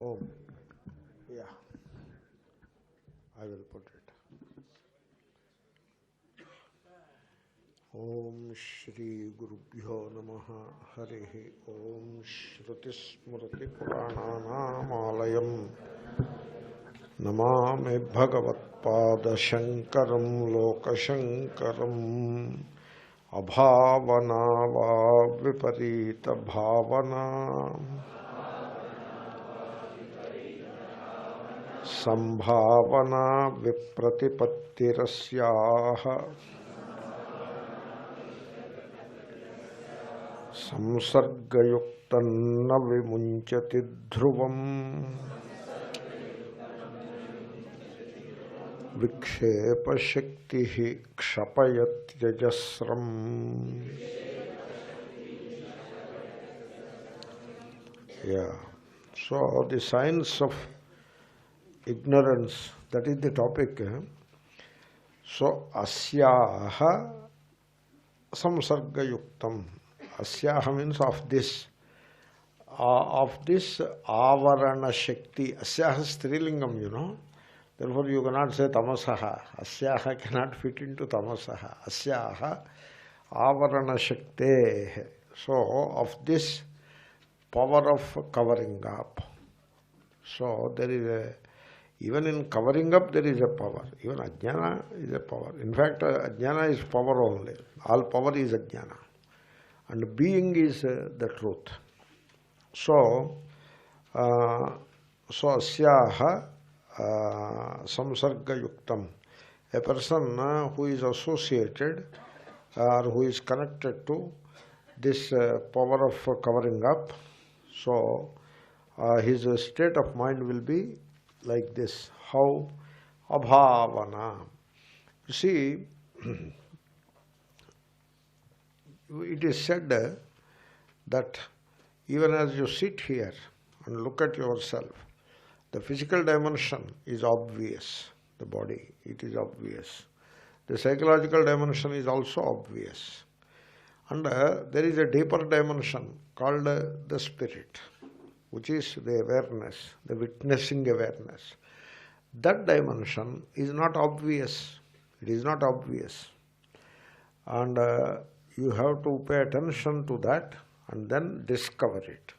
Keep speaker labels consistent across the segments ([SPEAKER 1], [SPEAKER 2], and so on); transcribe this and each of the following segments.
[SPEAKER 1] Om. Yeah, I will put it. Om Shri Gurubhyo Namaha Harihi Om Shruti Smriti Purananam Alayam Namami Bhagavat Pada Shankaram Lokashankaram Abhavana va Viparita Bhavana Sambhavana Vipratipatirasyaha Samsargayuktanna Vimunchati Dhruvam Vikshepa Shaktihi Kshapayatyajasram. Yeah. So the science of ignorance, that is the topic. So asyaha samsarga yuktam. Asyaha means of this avarana shakti. Asyaha is strilingam, Therefore you cannot say tamasaha. Asyaha cannot fit into tamasaha. Asyaha avarana shakti. So of this power of covering up. So there is a, even in covering up there is a power. Even ajnana is a power. In fact, ajnana is power only. All power is ajnana. And being is the truth. So, asyaha samsarga yuktam. A person who is associated or who is connected to this power of covering up, so his state of mind will be like this. How? Abhavana. You see, it is said that even as you sit here and look at yourself, the physical dimension is obvious, the body, it is obvious. The psychological dimension is also obvious. And there is a deeper dimension called the spirit, which is the awareness, the witnessing awareness. That dimension is not obvious. It is not obvious. And you have to pay attention to that and then discover it.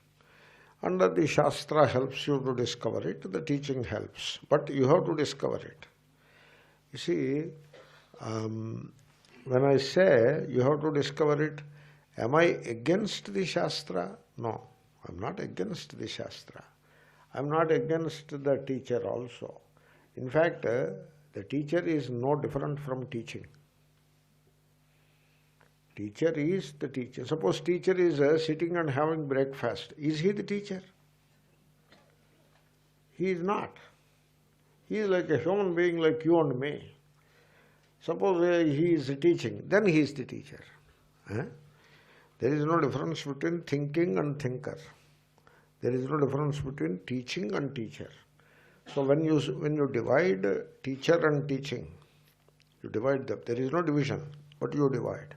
[SPEAKER 1] And the Shastra helps you to discover it, the teaching helps. But you have to discover it. You see, when I say you have to discover it, am I against the Shastra? No, I am not against the Shastra. I am not against the teacher also. In fact, the teacher is no different from teaching. Teacher is the teacher. Suppose teacher is sitting and having breakfast. Is he the teacher? He is not. He is like a human being like you and me. Suppose he is teaching, then he is the teacher. There is no difference between thinking and thinker. There is no difference between teaching and teacher. So when you divide teacher and teaching, you divide them. There is no division, but you divide.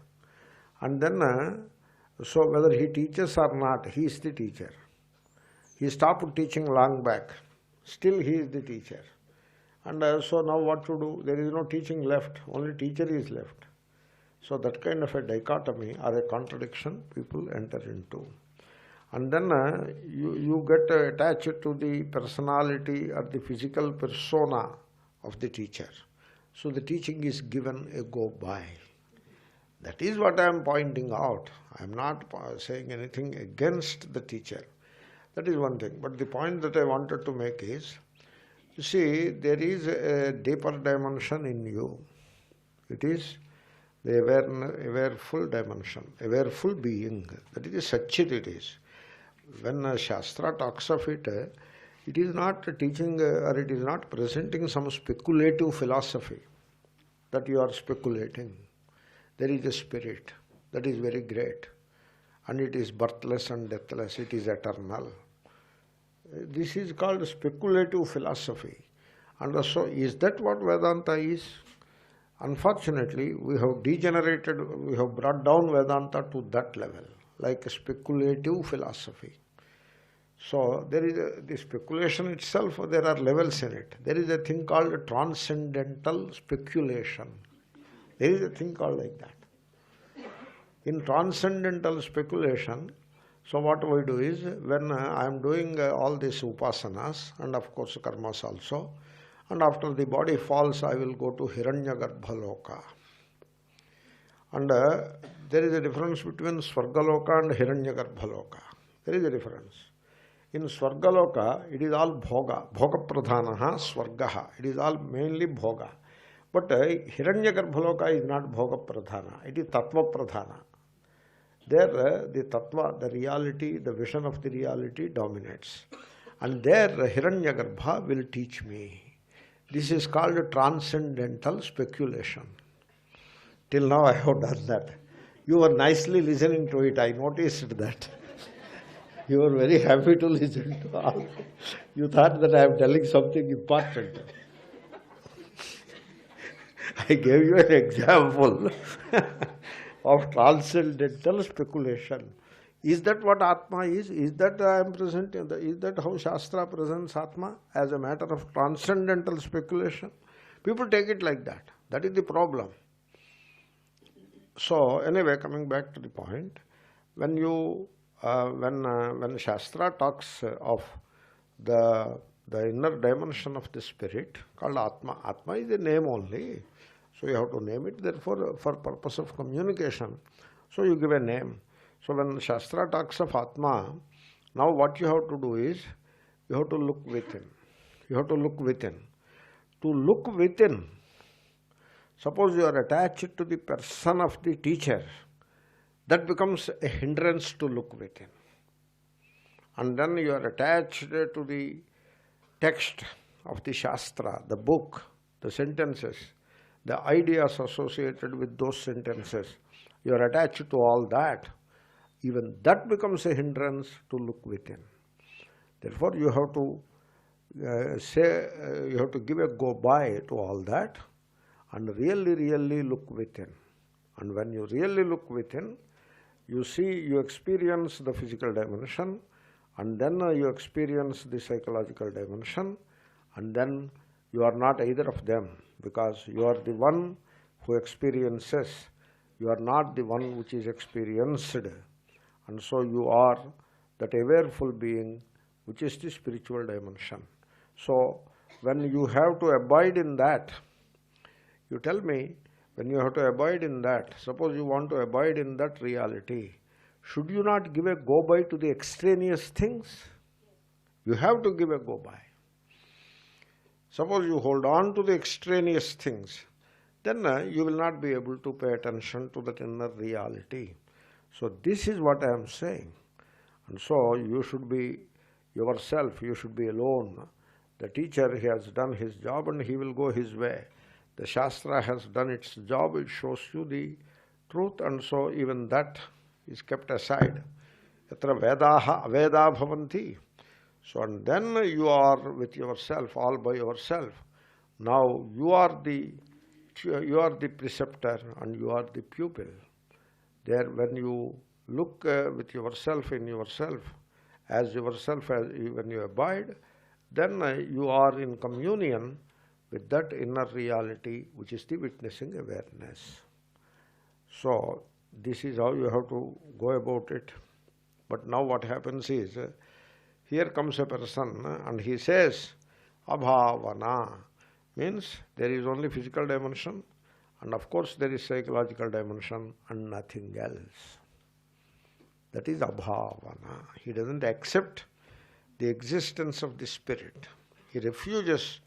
[SPEAKER 1] And then, so whether he teaches or not, he is the teacher. He stopped teaching long back. Still he is the teacher. And so now what to do? There is no teaching left. Only teacher is left. So that kind of a dichotomy or a contradiction people enter into. And then you get attached to the personality or the physical persona of the teacher. So the teaching is given a go-by. That is what I am pointing out. I am not saying anything against the teacher. That is one thing. But the point that I wanted to make is, you see, there is a deeper dimension in you. It is the awareful dimension, awareful being. That is Satchit it is. When Shastra talks of it, it is not teaching or it is not presenting some speculative philosophy that you are speculating. There is a spirit that is very great and it is birthless and deathless, it is eternal. This is called speculative philosophy. And so is that what Vedanta is? Unfortunately, we have degenerated, we have brought down Vedanta to that level, like a speculative philosophy. So there is the speculation itself, there are levels in it. There is a thing called transcendental speculation. There is a thing called like that. In transcendental speculation, so what we do is, when I am doing all these upasanas, and of course karmas also, and after the body falls, I will go to Hiranyagarbhaloka. And there is a difference between Swargaloka and Hiranyagarbhaloka. There is a difference. In Swargaloka, it is all bhoga, bhoga pradhanaha, swargaha. It is all mainly bhoga. But Hiranyagarbhaloka is not bhoga pradhana, it is tattva pradhana. There the tattva, the reality, the vision of the reality dominates. And there Hiranyagarbha will teach me. This is called transcendental speculation. Till now I have done that. You were nicely listening to it, I noticed that. You were very happy to listen to all. You thought that I am telling something important. I gave you an example of transcendental speculation. Is that what Atma is? Is that I am presenting? Is that how Shastra presents Atma? As a matter of transcendental speculation? People take it like that. That is the problem. So anyway, coming back to the point, when you when Shastra talks of the inner dimension of the spirit called Atma, Atma is a name only. So you have to name it. Therefore, for purpose of communication, so you give a name. So when Shastra talks of Atma, now what you have to do is, you have to look within. You have to look within. To look within, suppose you are attached to the person of the teacher, that becomes a hindrance to look within. And then you are attached to the text of the Shastra, the book, the sentences, the ideas associated with those sentences. You are attached to all that. Even that becomes a hindrance to look within. Therefore, you have to you have to give a go-by to all that and really look within. And when you really look within, you see, you experience the physical dimension, and then you experience the psychological dimension, and then you are not either of them, because you are the one who experiences, you are not the one which is experienced. And so you are that awareful being, which is the spiritual dimension. So when you have to abide in that, you tell me, when you have to abide in that, suppose you want to abide in that reality, should you not give a go-by to the extraneous things? You have to give a go-by. Suppose you hold on to the extraneous things, then you will not be able to pay attention to that inner reality. So this is what I am saying. And so you should be yourself, you should be alone. The teacher, he has done his job and he will go his way. The Shastra has done its job, it shows you the truth, and so even that is kept aside. Yatra Vedaha Aveda Bhavanti. So and then you are with yourself, all by yourself. Now you are the preceptor and you are the pupil. There, when you look with yourself in yourself, as when you abide, then you are in communion with that inner reality, which is the witnessing awareness. So this is how you have to go about it. But now what happens is, here comes a person and he says, Abhavana, means there is only physical dimension, and of course there is psychological dimension and nothing else. That is Abhavana. He doesn't accept the existence of the spirit. He refuses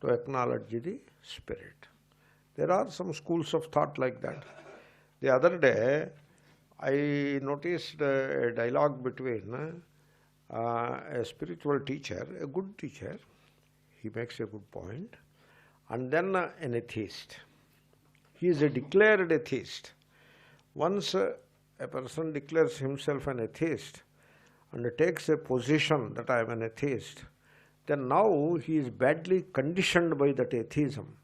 [SPEAKER 1] to acknowledge the spirit. There are some schools of thought like that. The other day, I noticed a dialogue between a spiritual teacher, a good teacher, he makes a good point, and then an atheist. He is a declared atheist. Once a person declares himself an atheist and takes a position that I am an atheist, then now he is badly conditioned by that atheism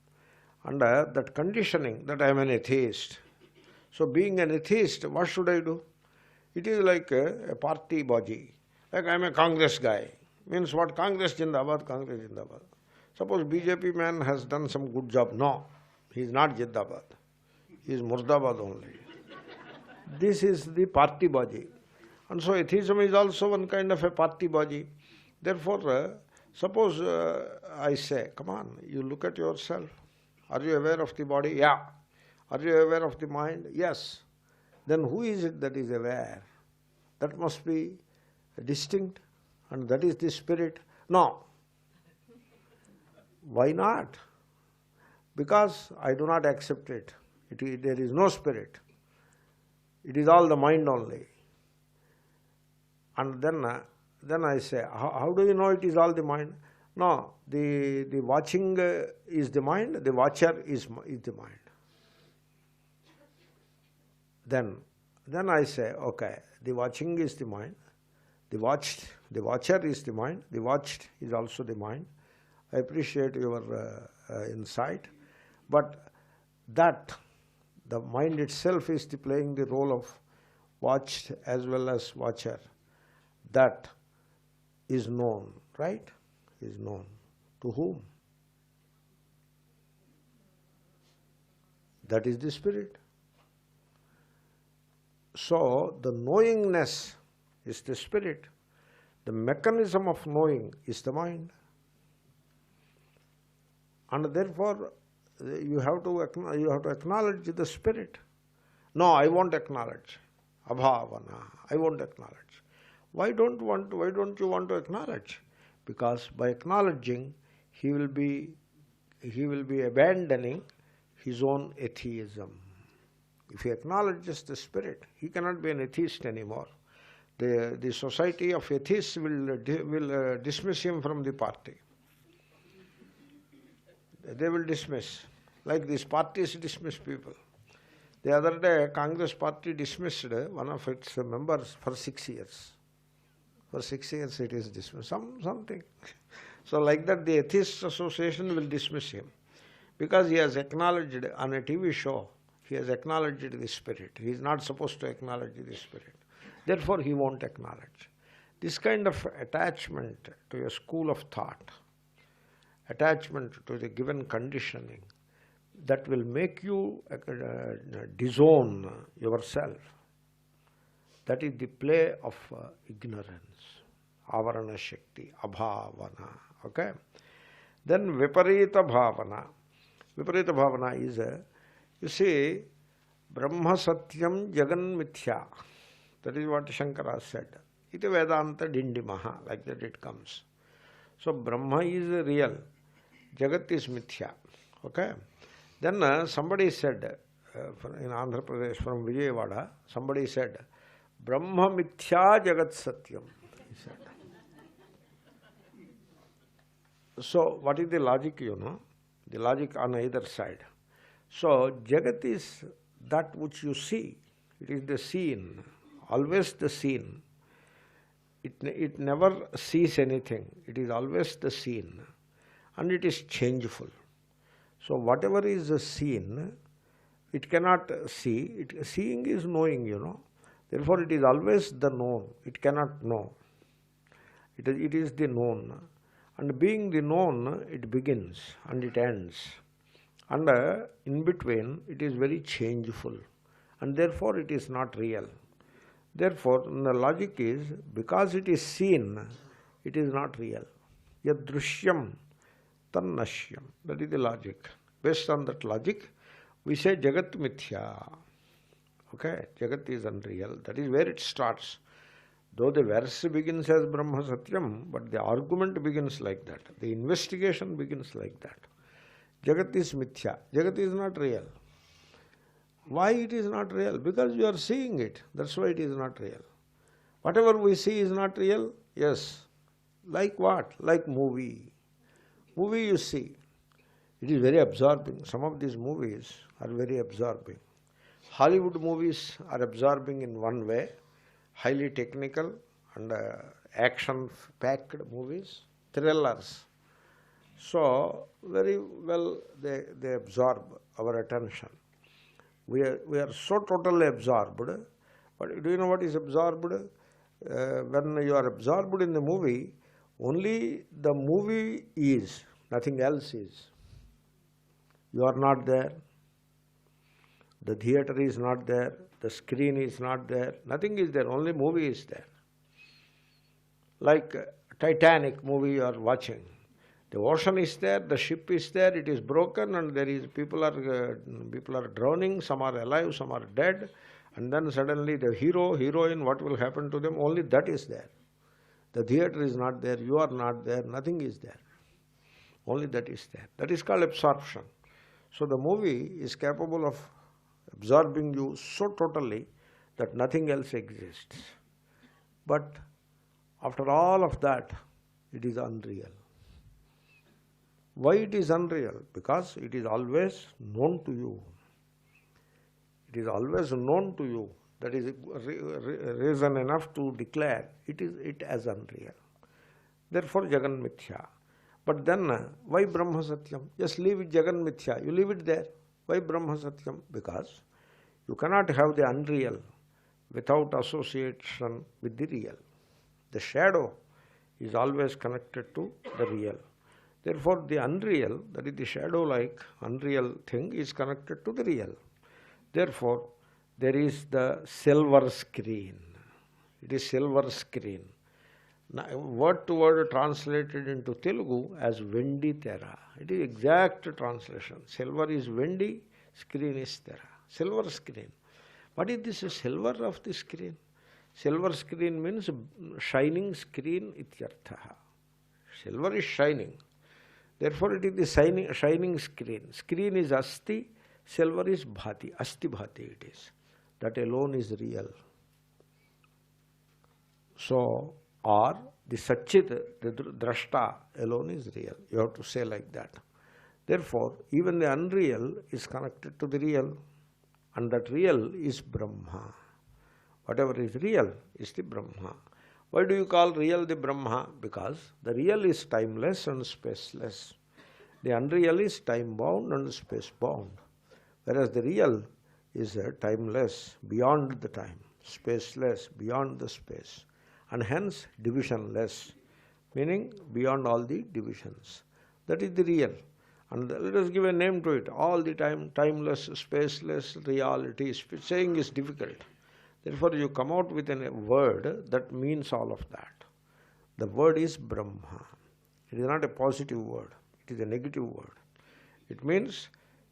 [SPEAKER 1] and that conditioning that I am an atheist. So being an atheist, what should I do? It is like a party baji. Like I am a Congress guy. Means what? Congress Jindabad, Congress Jindabad. Suppose BJP man has done some good job. No, he is not Jindabad. He is Murdabad only. This is the party baji. And so atheism is also one kind of a party baji. Therefore, suppose I say, come on, you look at yourself. Are you aware of the body? Yeah. Are you aware of the mind? Yes. Then who is it that is aware? That must be distinct, and that is the spirit. No. Why not? Because I do not accept it. There is no spirit. It is all the mind only. And then I say, how do you know it is all the mind? No, the watching is the mind, the watcher is the mind. Then I say, okay, the watching is the mind, the watcher is the mind, the watched is also the mind. I appreciate your insight, but that the mind itself is playing the role of watched as well as watcher. That is known, right? Is known. To whom? That is the spirit. So, the knowingness is the spirit. The mechanism of knowing is the mind. And therefore, you have to acknowledge the spirit. No, I won't acknowledge. Abhavana. I won't acknowledge. Why don't you want to acknowledge? Because by acknowledging, he will be abandoning his own atheism. If he acknowledges the spirit, he cannot be an atheist anymore. The society of atheists will dismiss him from the party. They will dismiss. Like these parties dismiss people. The other day, Congress party dismissed one of its members for 6 years. For 6 years it is dismissed. Something. So like that the Atheists Association will dismiss him. Because he has acknowledged on a TV show, he has acknowledged the spirit. He is not supposed to acknowledge the spirit. Therefore he won't acknowledge. This kind of attachment to a school of thought, attachment to the given conditioning, that will make you disown yourself. That is the play of ignorance, avarana shakti, abhavana. Okay? Then viparita bhavana. Viparita bhavana is, you see, Brahma Satyam Jagan Mithya. That is what Shankara said. Iti Vedanta Dindimaha, like that it comes. So Brahma is real, Jagat is Mithya. Okay? Then somebody said, in Andhra Pradesh from Vijayawada, somebody said, Brahma Mithya Jagat Satyam, he said. So what is the logic, you know? The logic on either side. So Jagat is that which you see. It is the seen, always the seen. It never sees anything. It is always the seen. And it is changeful. So whatever is seen, it cannot see. Seeing is knowing, you know. Therefore it is always the known. It cannot know. It is the known. And being the known, it begins and it ends. And in between, it is very changeful. And therefore it is not real. Therefore, the logic is, because it is seen, it is not real. Yadrishyam tannashyam. That is the logic. Based on that logic, we say Jagat Mithya. Okay, Jagat is unreal. That is where it starts. Though the verse begins as Brahma Satyam, but the argument begins like that. The investigation begins like that. Jagat is Mithya. Jagat is not real. Why it is not real? Because you are seeing it. That's why it is not real. Whatever we see is not real? Yes. Like what? Like movie. Movie you see. It is very absorbing. Some of these movies are very absorbing. Hollywood movies are absorbing in one way, highly technical and action-packed movies, thrillers. So, very well they absorb our attention. We are so totally absorbed, but do you know what is absorbed? when you are absorbed in the movie, only the movie is, nothing else is. You are not there. The theater is not there. The screen is not there. Nothing is there. Only movie is there. Like Titanic movie you are watching. The ocean is there, the ship is there, it is broken, and there is people are drowning, some are alive, some are dead, and then suddenly the hero, heroine, what will happen to them? Only that is there. The theater is not there, you are not there, nothing is there. Only that is there. That is called absorption. So the movie is capable of absorbing you so totally that nothing else exists. But after all of that, it is unreal. Why it is unreal? Because it is always known to you. It is always known to you. That is reason enough to declare it as unreal. Therefore, Jagan Mithya. But then, why Brahma Satyam? Just leave it Jagan Mithya. You leave it there. Why Brahma Satyam? Because you cannot have the unreal without association with the real. The shadow is always connected to the real. Therefore, the unreal, that is the shadow-like unreal thing, is connected to the real. Therefore, there is the silver screen. It is silver screen. Now, word to word translated into Telugu as Vendi Tera. It is exact translation. Silver is Vendi, screen is Tera. Silver screen. What is this silver of the screen? Silver screen means shining screen ityarthaha. Silver is shining. Therefore, it is the shining screen. Screen is asti, silver is bhati. Asti bhati it is. That alone is real. So, or the Satchit, the Drashta alone is real. You have to say like that. Therefore, even the unreal is connected to the real, and that real is Brahma. Whatever is real is the Brahma. Why do you call real the Brahma? Because the real is timeless and spaceless. The unreal is time-bound and space-bound. Whereas the real is timeless, beyond the time, spaceless, beyond the space, and hence divisionless, meaning beyond all the divisions. That is the real. And let us give a name to it. All the time, timeless, spaceless, reality. Saying is difficult. Therefore, you come out with a word that means all of that. The word is Brahma. It is not a positive word. It is a negative word. It means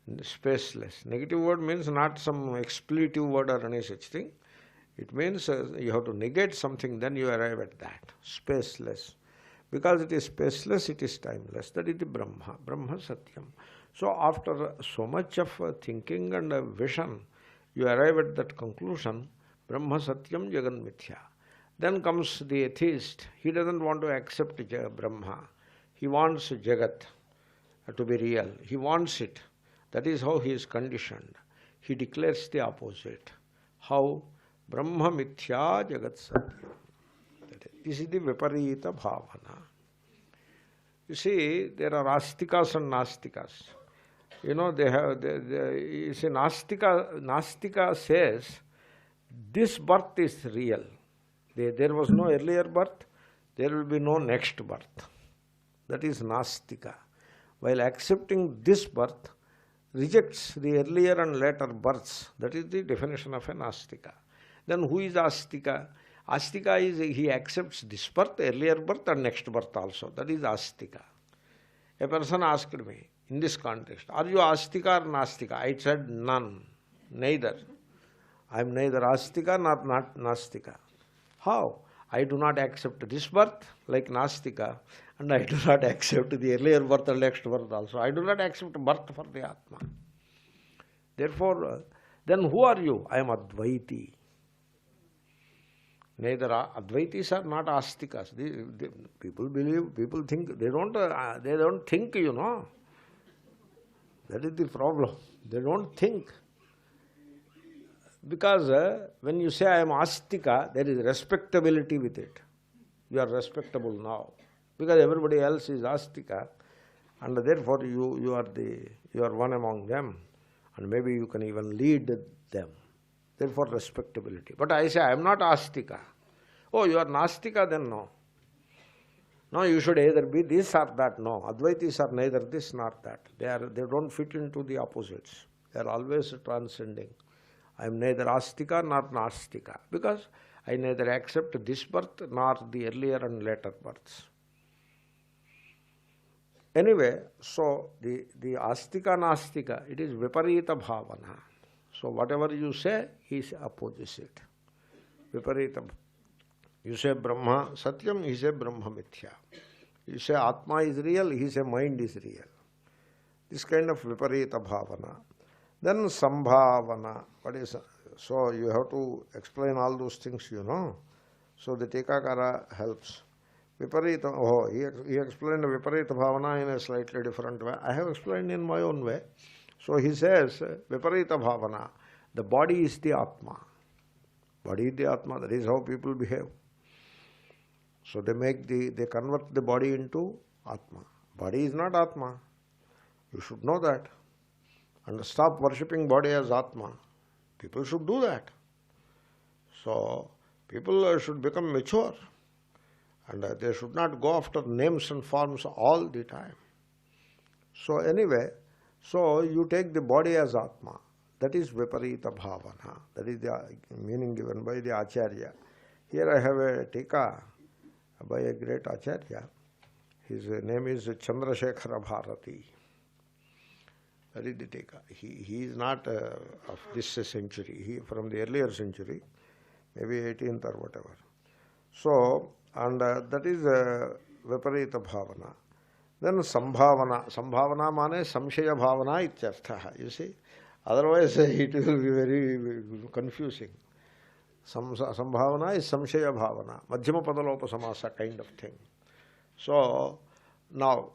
[SPEAKER 1] spaceless. Negative word means not some expletive word or any such thing. It means you have to negate something, then you arrive at that. Spaceless. Because it is spaceless, it is timeless. That is the Brahma. Brahma Satyam. So after so much of thinking and vision, you arrive at that conclusion, Brahma Satyam Jagan Mithya. Then comes the atheist. He doesn't want to accept Brahma. He wants Jagat to be real. He wants it. That is how he is conditioned. He declares the opposite. How? Brahma Mithya Jagat Satyam. This is the Viparita Bhavana. You see, there are Astikas and Nastikas. You know, you see, Nastika says, this birth is real. There was no earlier birth, there will be no next birth. That is Nastika. While accepting this birth, rejects the earlier and later births. That is the definition of a Nastika. Then who is Astika? Astika is he accepts this birth, earlier birth and next birth also. That is Astika. A person asked me in this context, are you Astika or Nastika? I said none, neither. I am neither Astika nor not Nastika. How? I do not accept this birth like Nastika, and I do not accept the earlier birth and next birth also. I do not accept birth for the Atma. Therefore, then who are you? I am Advaiti. Neither Advaitis are not Astikas. People believe, people think, they don't think, you know. That is the problem. They don't think. Because when you say I am Astika, there is respectability with it. You are respectable now. Because everybody else is Astika, and therefore you are one among them, and maybe you can even lead them. Therefore respectability. But I say I am not Astika. Oh, you are Nastika, then no. No, you should either be this or that. No, Advaitis are neither this nor that. They don't fit into the opposites. They are always transcending. I am neither Astika nor Nastika, because I neither accept this birth nor the earlier and later births. Anyway, so the Astika Nastika, it is Viparita Bhavana. So whatever you say is opposite. Viparita. You say Brahma Satyam, he say Brahma Mithya. You say Atma is real, he say mind is real. This kind of Viparita Bhavana. Then Sambhavana. What is, so you have to explain all those things, you know. So the Tikakara helps. Viparita, oh, he explained Viparita Bhavana in a slightly different way. I have explained in my own way. So he says, Viparita Bhavana, the body is the Atma. Body is the Atma, that is how people behave. So they convert the body into Atma. Body is not Atma. You should know that. And stop worshipping body as Atma. People should do that. So people should become mature. And they should not go after names and forms all the time. So anyway, so you take the body as Atma. That is Viparita Bhavana. That is the meaning given by the Acharya. Here I have a tika by a great Acharya. His name is Chandrasekhara Bharati. That is the tika. He is not of this century. He from the earlier century, maybe 18th or whatever. So, and that is Viparita Bhavana. Then Sambhavana. Sambhavana mane Samshaya Bhavana ityartha. You see? Otherwise it will be very confusing. Sambhavana is Samshaya Bhavana. Madhyama Padalopa Samasa kind of thing. So, now,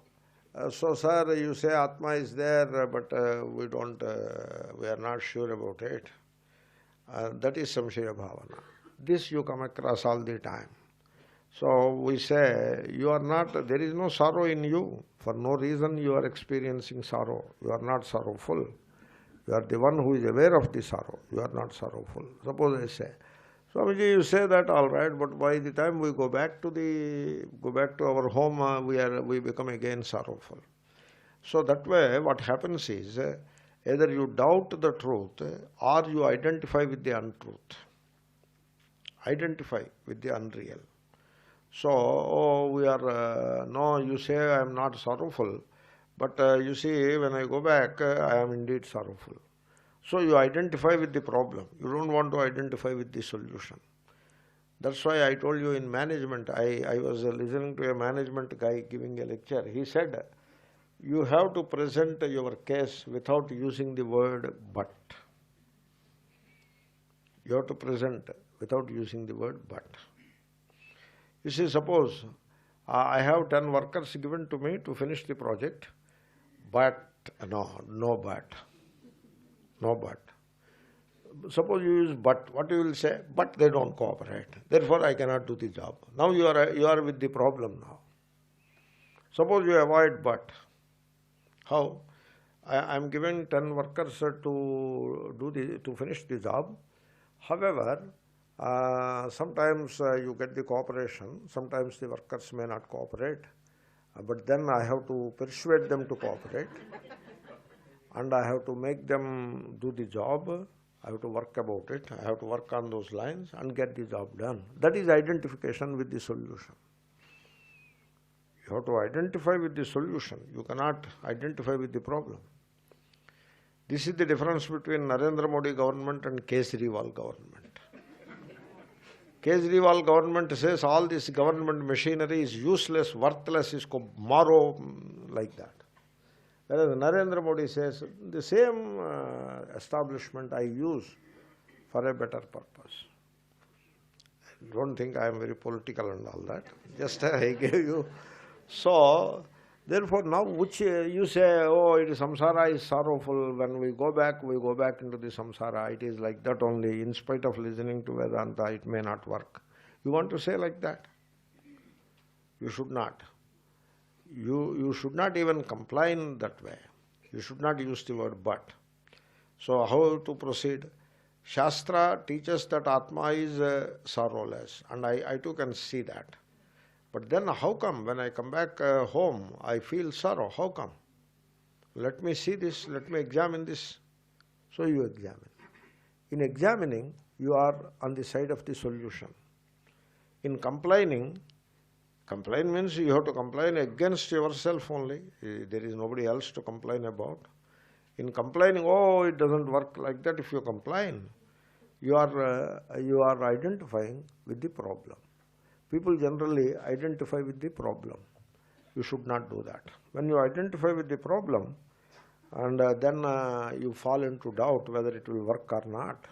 [SPEAKER 1] so sir, you say Atma is there, but we are not sure about it. That is Samshaya Bhavana. This you come across all the time. So we say, you are not, there is no sorrow in you. For no reason you are experiencing sorrow. You are not sorrowful. You are the one who is aware of the sorrow. You are not sorrowful. Suppose I say, Swamiji, you say that all right, but by the time we go back to our home, we become again sorrowful. So that way, what happens is, either you doubt the truth or you identify with the untruth. Identify with the unreal. So, no, you say I am not sorrowful, but you see, when I go back, I am indeed sorrowful. So you identify with the problem. You don't want to identify with the solution. That's why I told you in management, I was listening to a management guy giving a lecture. He said, you have to present your case without using the word but. You have to present without using the word but. You see, suppose I have 10 workers given to me to finish the project, but no but. No but. Suppose you use but, what you will say? But they don't cooperate. Therefore, I cannot do the job. Now you are with the problem now. Suppose you avoid but. How? I am giving 10 workers to finish the job. However, sometimes you get the cooperation. Sometimes the workers may not cooperate. But then I have to persuade them to cooperate. And I have to make them do the job. I have to work about it. I have to work on those lines and get the job done. That is identification with the solution. You have to identify with the solution. You cannot identify with the problem. This is the difference between Narendra Modi government and Kejriwal government. Kejriwal government says all this government machinery is useless, worthless, isko maro, like that. Whereas Narendra Modi says, the same establishment I use for a better purpose. Don't think I am very political and all that. Just I gave you. So, therefore now which you say, oh, it is samsara is sorrowful. When we go back into the samsara. It is like that only. In spite of listening to Vedanta, it may not work. You want to say like that? You should not. You should not even comply in that way. You should not use the word but. So how to proceed? Shastra teaches that Atma is sorrowless, and I too can see that. But then how come when I come back home, I feel sorrow? How come? Let me see this, let me examine this. So you examine. In examining, you are on the side of the solution. In complaining, complain means you have to complain against yourself only. There is nobody else to complain about. In complaining, oh, it doesn't work like that. If you complain, you are identifying with the problem. People generally identify with the problem. You should not do that. When you identify with the problem, and then you fall into doubt whether it will work or not.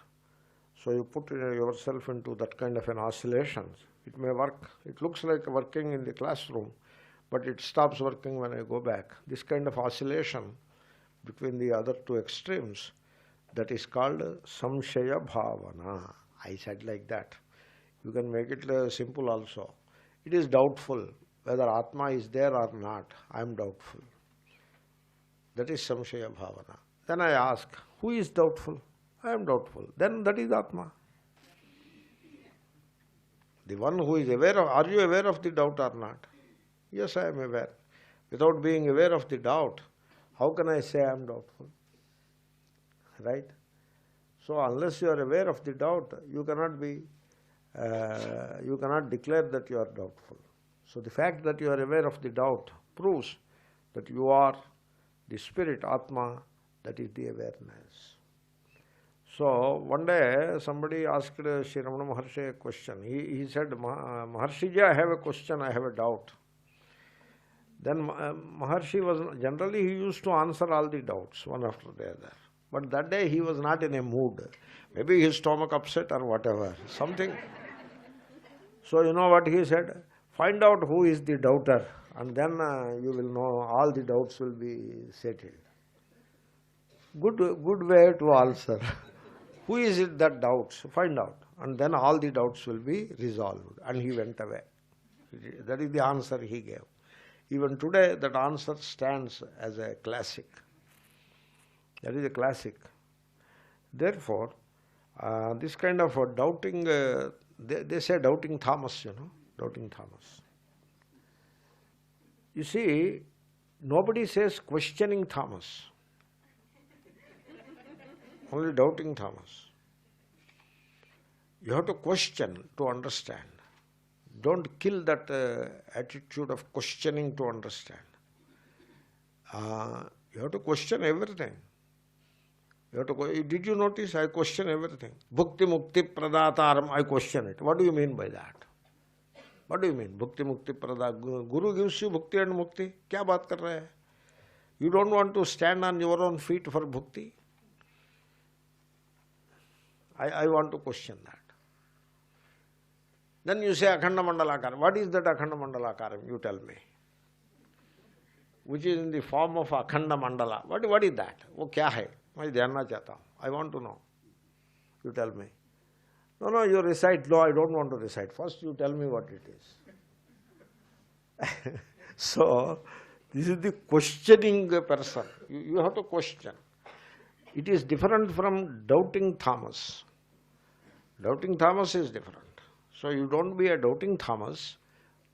[SPEAKER 1] So you put yourself into that kind of an oscillation. It may work. It looks like working in the classroom, but it stops working when I go back. This kind of oscillation between the other two extremes, that is called samshaya bhavana. I said like that. You can make it simple also. It is doubtful whether Atma is there or not. I am doubtful. That is samshaya bhavana. Then I ask, who is doubtful? I am doubtful. Then that is Atma. The one who is aware of, are you aware of the doubt or not? Yes, I am aware. Without being aware of the doubt, how can I say I am doubtful? Right? So unless you are aware of the doubt, you cannot declare that you are doubtful. So the fact that you are aware of the doubt proves that you are the spirit, Atma, that is the awareness. So one day somebody asked Sri Ramana Maharshi a question. He said, Maharshiji, I have a question, I have a doubt. Then Maharshi was, generally he used to answer all the doubts, one after the other. But that day he was not in a mood. Maybe his stomach upset or whatever, something. So you know what he said? Find out who is the doubter, and then you will know all the doubts will be settled. Good way to answer. Who is it that doubts? Find out. And then all the doubts will be resolved. And he went away. That is the answer he gave. Even today, that answer stands as a classic. That is a classic. Therefore, this kind of doubting, they say doubting Thomas, doubting Thomas. You see, nobody says questioning Thomas. Only doubting Thomas. You have to question to understand. Don't kill that attitude of questioning to understand. You have to question everything. You have to. Did you notice? I question everything. Bhukti mukti pradataram, I question it. What do you mean by that? What do you mean? Bhukti mukti pradata. Guru gives you bhukti and mukti. Kya baat kar rahe hai? You don't want to stand on your own feet for bhukti? I want to question that. Then you say Akhanda Mandalakaram. What is that Akhanda Mandalakaram? You tell me. Which is in the form of Akhanda Mandala. What is that? Wo kya hai? Main janna chahta hu. I want to know. You tell me. No, you recite. No, I don't want to recite. First you tell me what it is. So, this is the questioning person. You have to question. It is different from doubting Thomas. Doubting Thomas is different. So you don't be a doubting Thomas,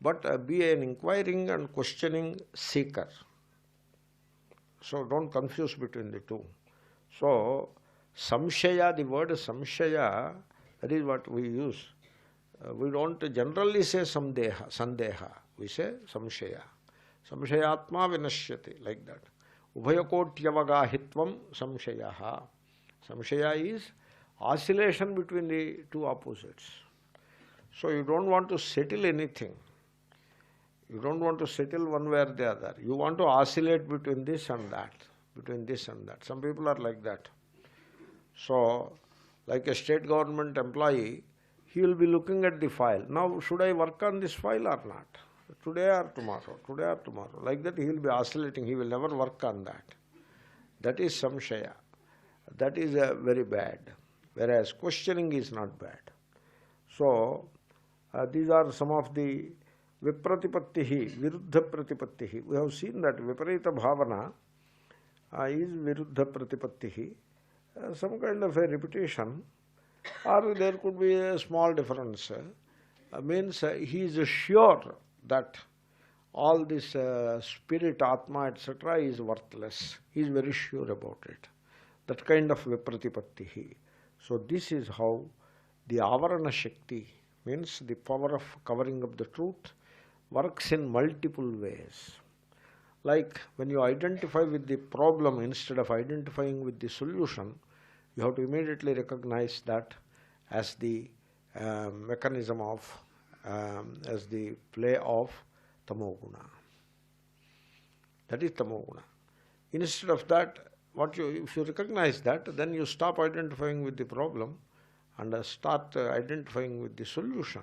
[SPEAKER 1] but be an inquiring and questioning seeker. So don't confuse between the two. So samshaya, the word samshaya, that is what we use. We don't generally say sandeha. We say samshaya. Samshayatma vinashyati, like that. Ubhayakotyavagahitvam samshayaha. Samshaya is oscillation between the two opposites. So you don't want to settle anything. You don't want to settle one way or the other. You want to oscillate between this and that, between this and that. Some people are like that. So, like a state government employee, he will be looking at the file. Now, should I work on this file or not? Today or tomorrow, today or tomorrow. Like that he will be oscillating. He will never work on that. That is samshaya. That is very bad. Whereas questioning is not bad. So, these are some of the vipratipattihi, viruddha pratipattihi. We have seen that viparita bhavana is viruddha pratipattihi. Some kind of a repetition Or there could be a small difference. Means he is sure that all this spirit, Atma, etc. is worthless. He is very sure about it. That kind of vipratipattihi. So this is how the avarana shakti, means the power of covering up the truth, works in multiple ways. Like when you identify with the problem instead of identifying with the solution, you have to immediately recognize that as the mechanism of, as the play of tamoguna. That is tamoguna. Instead of that, if you recognize that, then you stop identifying with the problem and start identifying with the solution.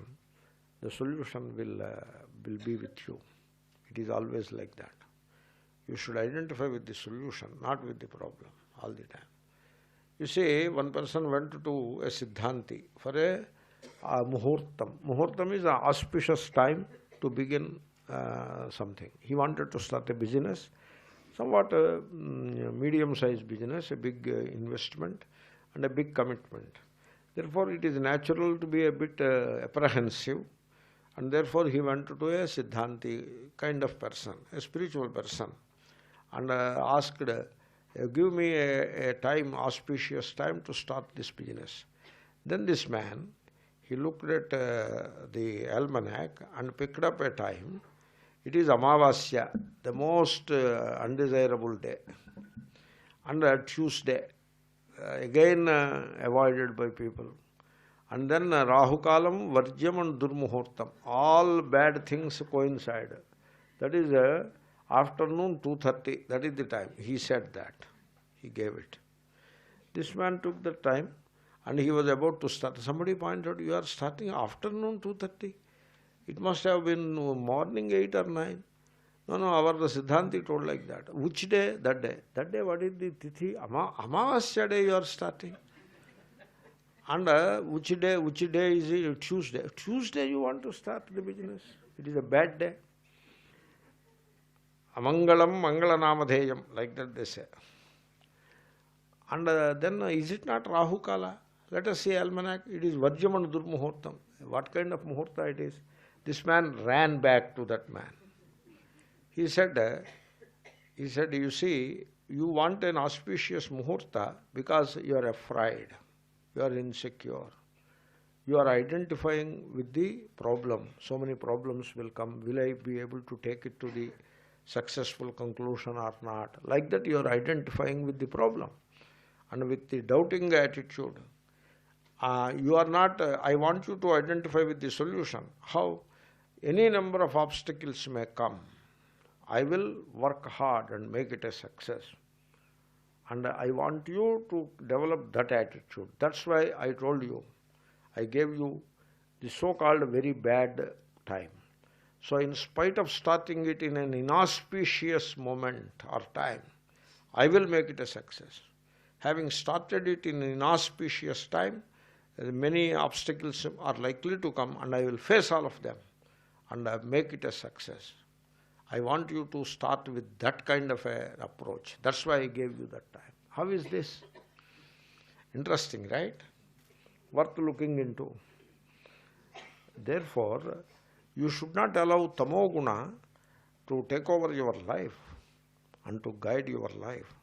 [SPEAKER 1] The solution will be with you. It is always like that. You should identify with the solution, not with the problem all the time. You see, one person went to a Siddhanti for a muhurtam. Muhurtam is an auspicious time to begin something. He wanted to start a business, somewhat a medium-sized business, a big investment and a big commitment. Therefore, it is natural to be a bit apprehensive, and therefore he went to a Siddhanti kind of person, a spiritual person, and asked, give me a time, auspicious time to start this business. Then this man, he looked at the almanac and picked up a time. It is Amavasya, the most undesirable day, and Tuesday, again avoided by people. And then Rahukalam, Varjyam and Durmuhurtam, all bad things coincide. That is afternoon 2:30, that is the time. He said that. He gave it. This man took the time and he was about to start. Somebody pointed out, you are starting afternoon 2:30. It must have been morning 8 or 9. No, our Siddhanti told like that. Which day? That day. That day, what is the tithi? Amavasya day you are starting. And which day is it? Tuesday. Tuesday you want to start the business. It is a bad day. Amangalam Mangalanamadheyam, like that they say. And then is it not Rahu Kala? Let us see almanac. It is Vajjam and Durmuhurtam. What kind of muhurta it is? This man ran back to that man. He said, you see, you want an auspicious muhurta because you are afraid. You are insecure. You are identifying with the problem. So many problems will come. Will I be able to take it to the successful conclusion or not? Like that you are identifying with the problem. And with the doubting attitude, you are not, I want you to identify with the solution. How? Any number of obstacles may come. I will work hard and make it a success. And I want you to develop that attitude. That's why I told you, I gave you the so-called very bad time. So in spite of starting it in an inauspicious moment or time, I will make it a success. Having started it in an inauspicious time, many obstacles are likely to come and I will face all of them and make it a success. I want you to start with that kind of an approach. That's why I gave you that time. How is this? Interesting, right? Worth looking into. Therefore, you should not allow tamoguna to take over your life and to guide your life.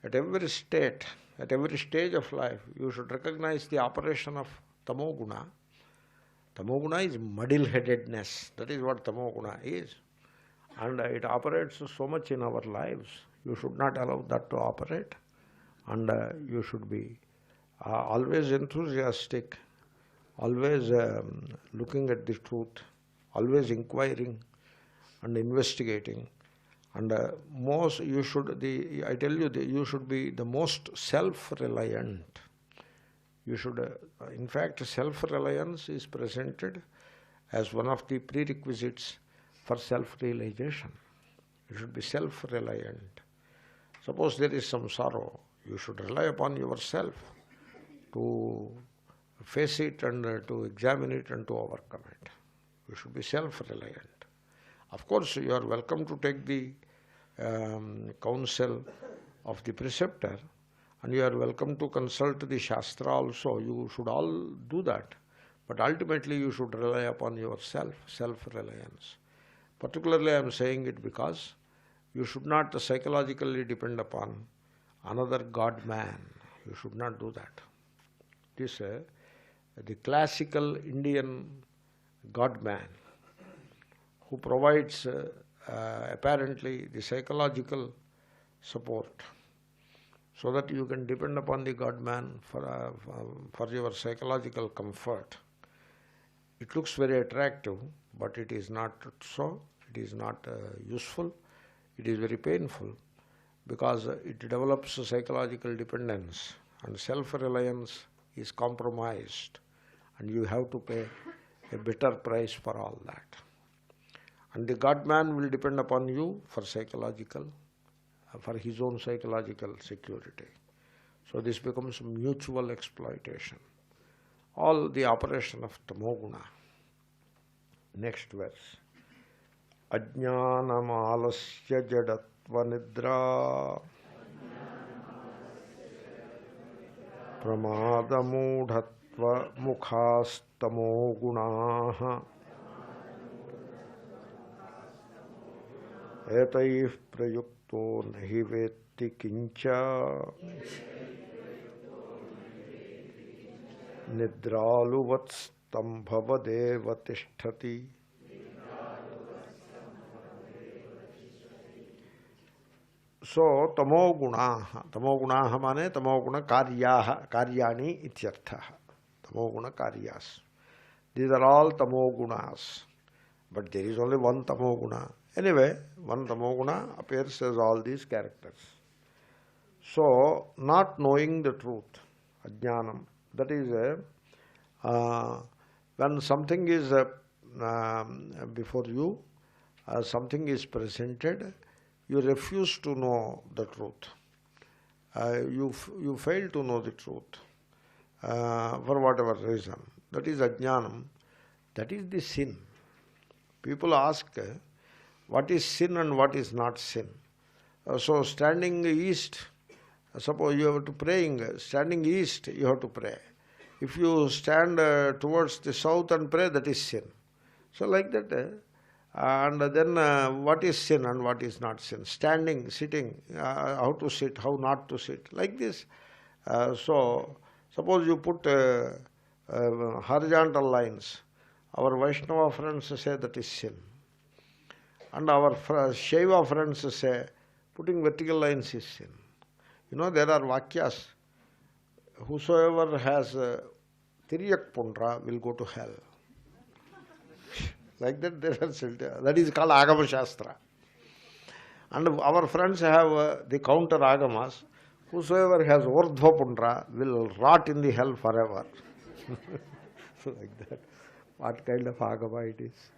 [SPEAKER 1] At every state, at every stage of life, you should recognize the operation of tamoguna. Tamoguna is muddle-headedness. That is what tamoguna is. And it operates so much in our lives. You should not allow that to operate. And you should be always enthusiastic, always looking at the truth, always inquiring and investigating. And you should be the most self-reliant. You should, in fact, self-reliance is presented as one of the prerequisites for self-realization. You should be self-reliant. Suppose there is some sorrow, you should rely upon yourself to face it and to examine it and to overcome it. You should be self-reliant. Of course, you are welcome to take the counsel of the preceptor and you are welcome to consult the Shastra also. You should all do that. But ultimately you should rely upon yourself, self-reliance. Particularly I am saying it because you should not psychologically depend upon another God-man. You should not do that. This the classical Indian God-man who provides apparently the psychological support so that you can depend upon the God-man for your psychological comfort. It looks very attractive, but it is not so. It is not useful. It is very painful because it develops a psychological dependence, and self-reliance is compromised, and you have to pay a bitter price for all that. And the God-man will depend upon you for his own psychological security. So this becomes mutual exploitation. All the operation of tamoguna. Next verse. Ajnanam alasya jadatva nidra pramadamudhatva mukhastamogunaha etaih prayukto nahi vetti kincha nidraluvatstambhavadeva tisthati. So tamogunaha mane tamoguna karyani ityarthaha. Tamoguna karyas. These are all tamogunas. But there is only one tamoguna. Anyway, one tamoguna appears as all these characters. So, not knowing the truth, ajnanam, that is when something is before you, something is presented, you refuse to know the truth. You fail to know the truth for whatever reason. That is ajnanam. That is the sin. People ask, what is sin and what is not sin? So standing east, suppose you have to praying, standing east you have to pray. If you stand towards the south and pray, that is sin. So like that, and then what is sin and what is not sin? Standing, sitting, how to sit, how not to sit, like this. So suppose you put horizontal lines. Our Vaishnava friends say that is sin. And our Shaiva friends say putting vertical lines is sin. You know, there are vakyas. Whosoever has Tiriyak Pundra will go to hell. Like that, there are that is called Agama Shastra. And our friends have the counter Agamas. Whosoever has Urdhva Pundra will rot in the hell forever. Like that. What kind of Agama it is?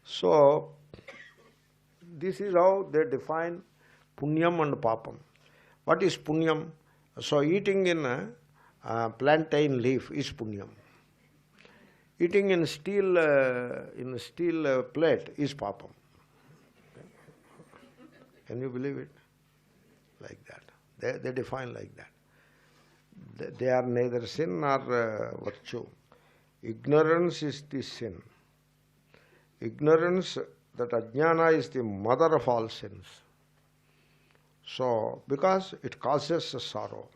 [SPEAKER 1] So, this is how they define punyam and papam. What is punyam? So, eating in a plantain leaf is punyam. Eating in steel plate is papam. Can you believe it? Like that. They define like that. They are neither sin nor virtue. Ignorance is the sin. Ignorance, that ajnana is the mother of all sins. So, because it causes sorrow.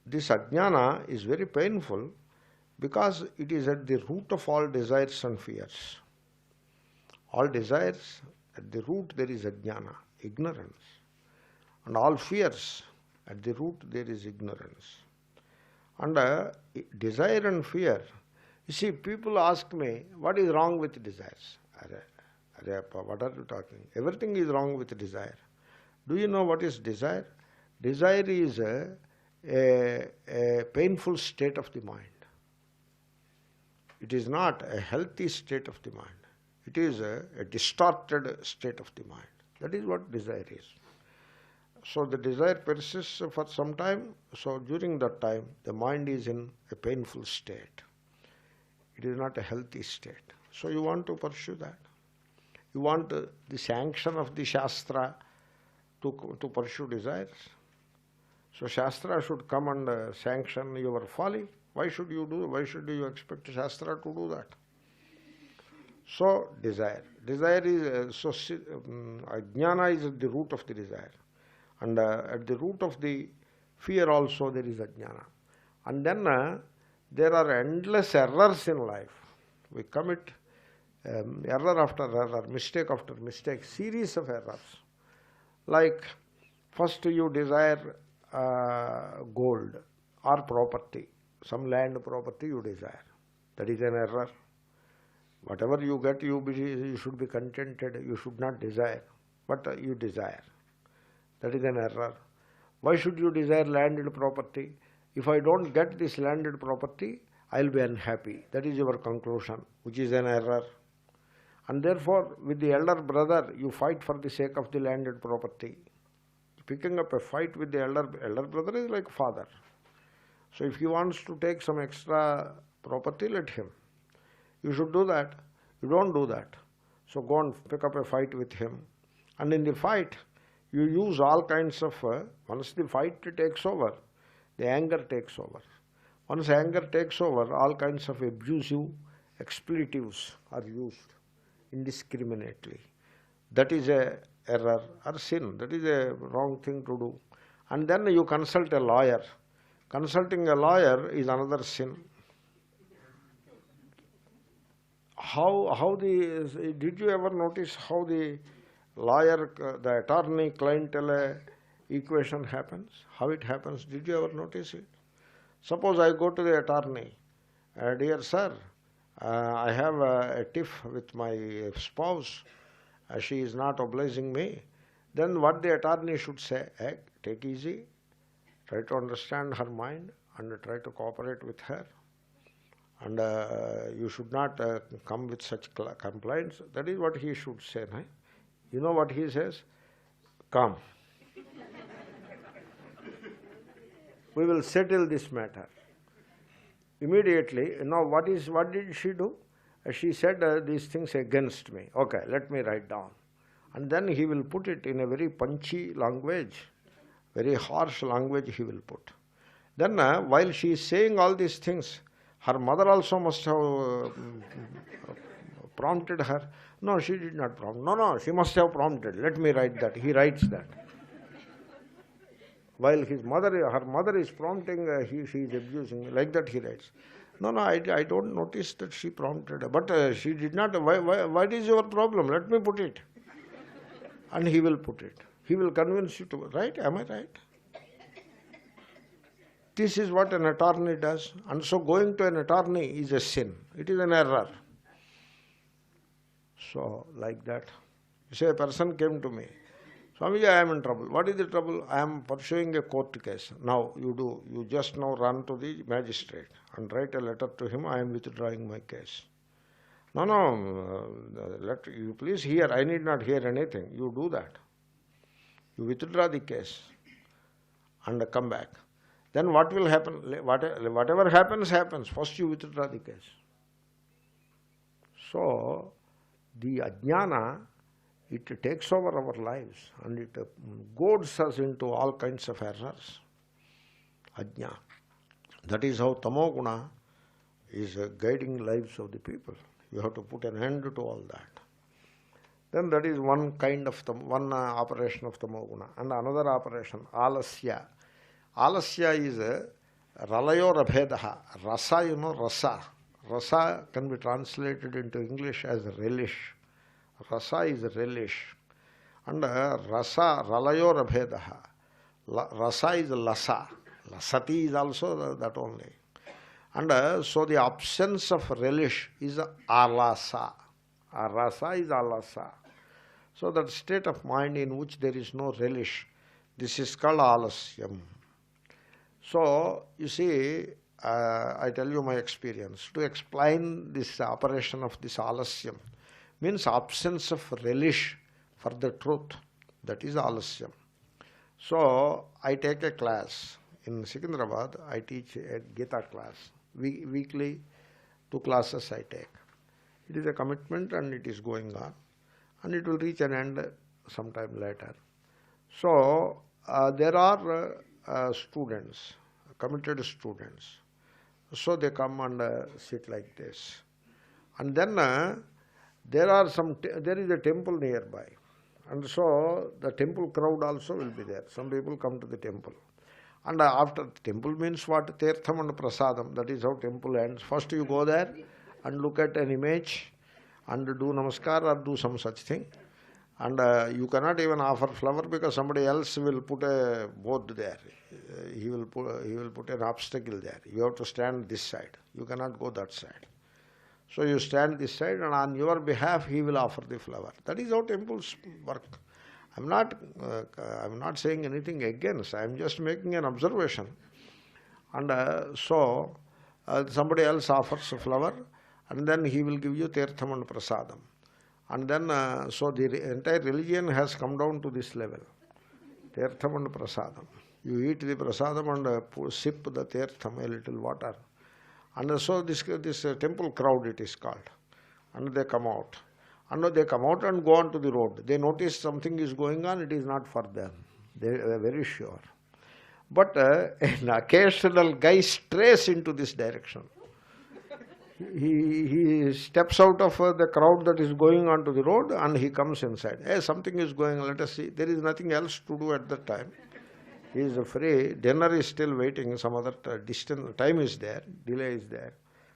[SPEAKER 1] This ajnana is very painful because it is at the root of all desires and fears. All desires, at the root there is ajnana, ignorance. And all fears, at the root there is ignorance. And desire and fear, you see, people ask me, what is wrong with desires? What are you talking? Everything is wrong with desire. Do you know what is desire? Desire is a painful state of the mind. It is not a healthy state of the mind. It is a distorted state of the mind. That is what desire is. So the desire persists for some time. So during that time, the mind is in a painful state. It is not a healthy state. So you want to pursue that. You want the sanction of the Shastra to pursue desires. So Shastra should come and sanction your folly. Why should you expect Shastra to do that? So desire. Desire is, ajnana is at the root of the desire. And at the root of the fear also there is ajnana. And then there are endless errors in life. We commit error after error, mistake after mistake, series of errors. Like, first you desire gold or property, some land property you desire. That is an error. Whatever you get, you should be contented. You should not desire, but you desire. That is an error. Why should you desire landed property? If I don't get this landed property, I will be unhappy. That is your conclusion, which is an error. And therefore, with the elder brother, you fight for the sake of the landed property. Picking up a fight with the elder brother is like father. So if he wants to take some extra property, let him. You should do that. You don't do that. So go and pick up a fight with him. And in the fight, you use all kinds of, once the fight takes over, the anger takes over. Once anger takes over, all kinds of abusive expletives are used indiscriminately. That is a error or sin. That is a wrong thing to do. And then you consult a lawyer. Consulting a lawyer is another sin. Did you ever notice how the lawyer, the attorney-clientele equation happens? How it happens? Did you ever notice it? Suppose I go to the attorney, dear sir, I have a tiff with my spouse, she is not obliging me. Then what the attorney should say, hey, take easy, try to understand her mind and try to cooperate with her. And you should not come with such complaints. That is what he should say. No? You know what he says? Come. We will settle this matter. Immediately, what did she do? She said these things against me. Okay, let me write down. And then he will put it in a very punchy language, very harsh language he will put. Then while she is saying all these things, her mother also must have prompted her. No, she did not prompt. No, she must have prompted. Let me write that. He writes that. While her mother is prompting, she is abusing me. Like that he writes. No, I don't notice that she prompted. But she did not. What is your problem? Let me put it. And he will put it. He will convince you to. Right? Am I right? This is what an attorney does. And so going to an attorney is a sin. It is an error. So, like that. You say a person came to me. Swamiji, I am in trouble. What is the trouble? I am pursuing a court case. Now, you just now run to the magistrate and write a letter to him, I am withdrawing my case. No, you please hear. I need not hear anything. You do that. You withdraw the case and come back. Then what will happen? Whatever happens. First you withdraw the case. So, the ajnana, it takes over our lives and it goads us into all kinds of errors. Ajna. That is how tamoguna is guiding lives of the people. You have to put an end to all that. Then that is one kind of operation of tamoguna. And another operation, alasya. Alasya is ralayo rabhedaha. Rasa, rasa. Rasa can be translated into English as relish. Rasa is relish. And rasa, ralayo rabhedaha. Rasa is lasa. Lasati is also that only. And so the absence of relish is alasa. Rasa is alasa. So that state of mind in which there is no relish, this is called alasyam. So, you see, I tell you my experience. To explain this operation of this alasyam means absence of relish for the truth. That is alasyam. So, I take a class. In Secunderabad, I teach a Gita class. Weekly, 2 classes I take. It is a commitment and it is going on. And it will reach an end sometime later. So, there are students, committed students. So they come and sit like this. And then there is a temple nearby. And so the temple crowd also will be there. Some people come to the temple. And after temple means what? Tirtham and prasadam. That is how temple ends. First you go there and look at an image and do namaskar or do some such thing. And you cannot even offer flower because somebody else will put a board there. He will put an obstacle there. You have to stand this side. You cannot go that side. So you stand this side and on your behalf he will offer the flower. That is how temples work. I'm not saying anything against. I'm just making an observation. And somebody else offers a flower and then he will give you tirtham and prasadam. And then, so the entire religion has come down to this level. Tirtham and prasadam. You eat the prasadam and sip the tirtham, a little water. And so this temple crowd it is called. And they come out. And they come out and go on to the road. They notice something is going on, it is not for them. They are very sure. But an occasional guy strays into this direction. He steps out of the crowd that is going onto the road and he comes inside. Hey, something is going on, let us see. There is nothing else to do at that time. He is free. Dinner is still waiting. Some other distant time is there. Delay is there.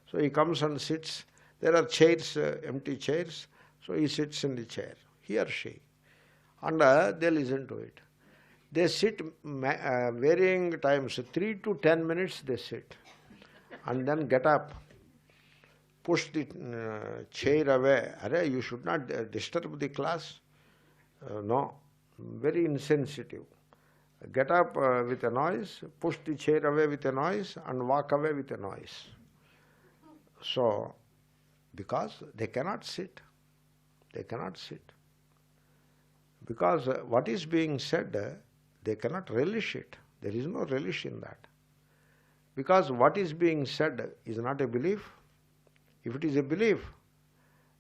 [SPEAKER 1] So he comes and sits. There are chairs, empty chairs. So he sits in the chair, he or she. And they listen to it. They sit varying times. 3 to 10 minutes they sit. And then get up. Push the chair away. Arey, you should not disturb the class. No, very insensitive. Get up with a noise, push the chair away with a noise and walk away with a noise. So, because they cannot sit. They cannot sit. Because what is being said, they cannot relish it. There is no relish in that. Because what is being said is not a belief. If it is a belief,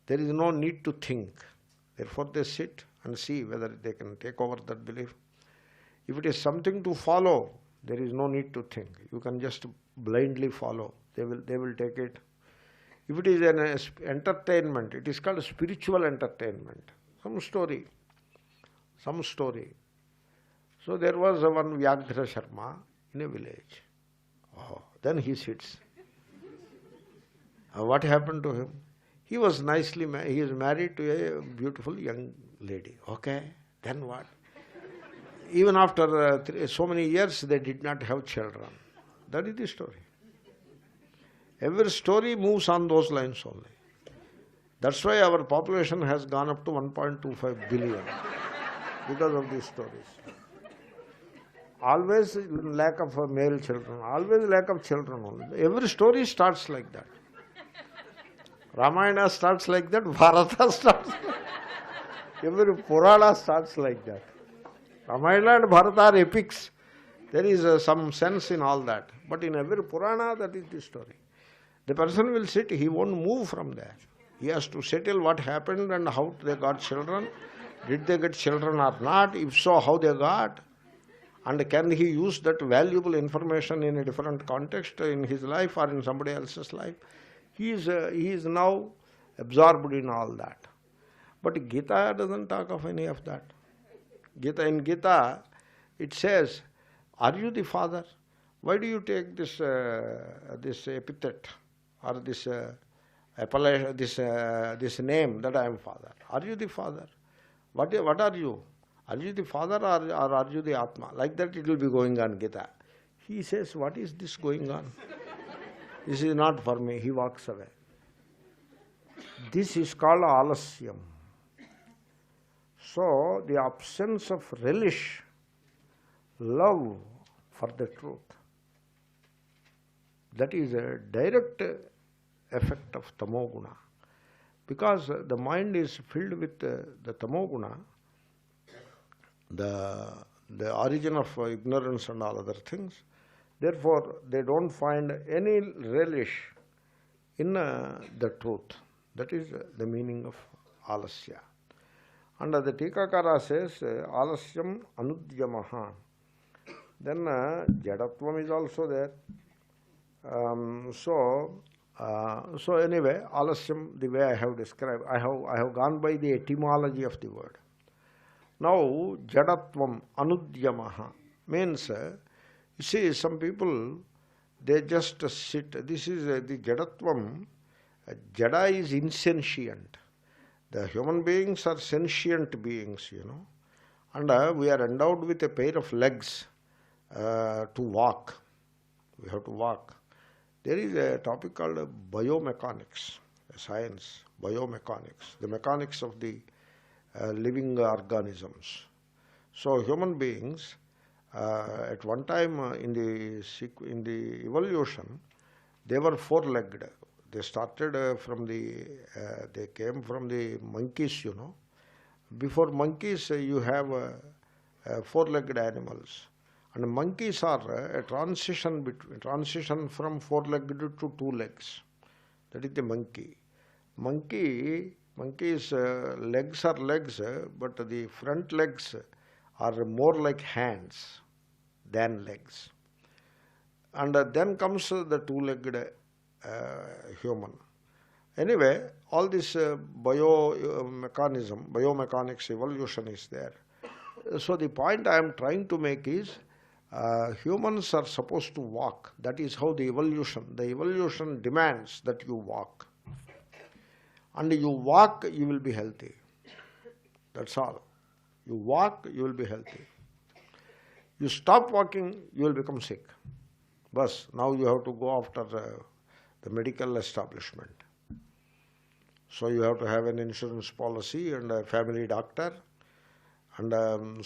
[SPEAKER 1] there is no need to think. Therefore they sit and see whether they can take over that belief. If it is something to follow, there is no need to think. You can just blindly follow. They will take it. If it is an entertainment, it is called spiritual entertainment. Some story. So there was one Vyaghra Sharma in a village. Oh, then he sits. What happened to him? He was nicely married. He is married to a beautiful young lady. Okay, then what? Even after so many years, they did not have children. That is the story. Every story moves on those lines only. That's why our population has gone up to 1.25 billion because of these stories. Always lack of male children, always lack of children only. Every story starts like that. Ramayana starts like that, Bharata starts like that. Every Purana starts like that. Ramayana and Bharata are epics. There is some sense in all that. But in every Purana, that is the story. The person will sit, he won't move from there. He has to settle what happened and how they got children. Did they get children or not? If so, how they got? And can he use that valuable information in a different context in his life or in somebody else's life? He is now absorbed in all that. But Gita doesn't talk of any of that. In Gita, it says, are you the father? Why do you take this epithet or this appellation, this name that I am father? Are you the father? What are you? Are you the father or are you the Atma? Like that it will be going on Gita. He says, what is this going on? This is not for me. He walks away. This is called alasyam. So, the absence of relish, love for the truth, that is a direct effect of tamoguna. Because the mind is filled with the tamoguna, the origin of ignorance and all other things. Therefore, they don't find any relish in the truth. That is the meaning of alasya. And the Tikakara says, Alasyam Anudyamaha. Then Jadatvam is also there. So anyway, Alasyam, the way I have described, I have gone by the etymology of the word. Now, Jadatvam Anudyamaha means, you see, some people, they just sit. This is the Jadatvam. Jada is insentient. The human beings are sentient beings, and we are endowed with a pair of legs to walk. We have to walk. There is a topic called biomechanics, a science, biomechanics, the mechanics of the living organisms. So human beings, at one time in the evolution, they were four-legged. They started from they came from the monkeys, Before monkeys, you have four-legged animals. And monkeys are a transition from four-legged to two legs. That is the monkey. Monkey's legs are legs, but the front legs are more like hands than legs. And then comes the two-legged human. Anyway, all this biomechanics evolution is there. So the point I am trying to make is, humans are supposed to walk. That is how the evolution demands that you walk. And you walk, you will be healthy. That's all. You walk, you will be healthy. You stop walking, you will become sick. Bas, now you have to go after the medical establishment. So you have to have an insurance policy and a family doctor, and then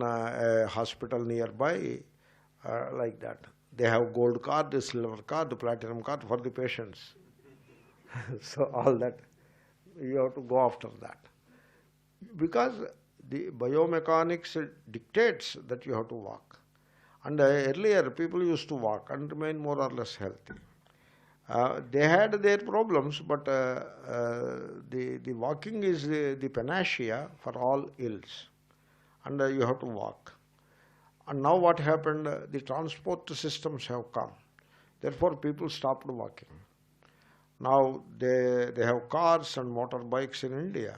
[SPEAKER 1] a hospital nearby, like that. They have gold card, the silver card, the platinum card for the patients. So all that, you have to go after that. Because the biomechanics dictates that you have to walk. And earlier people used to walk and remain more or less healthy. They had their problems, but the walking is the panacea for all ills. And you have to walk. And now what happened? The transport systems have come. Therefore people stopped walking. Now they have cars and motorbikes in India.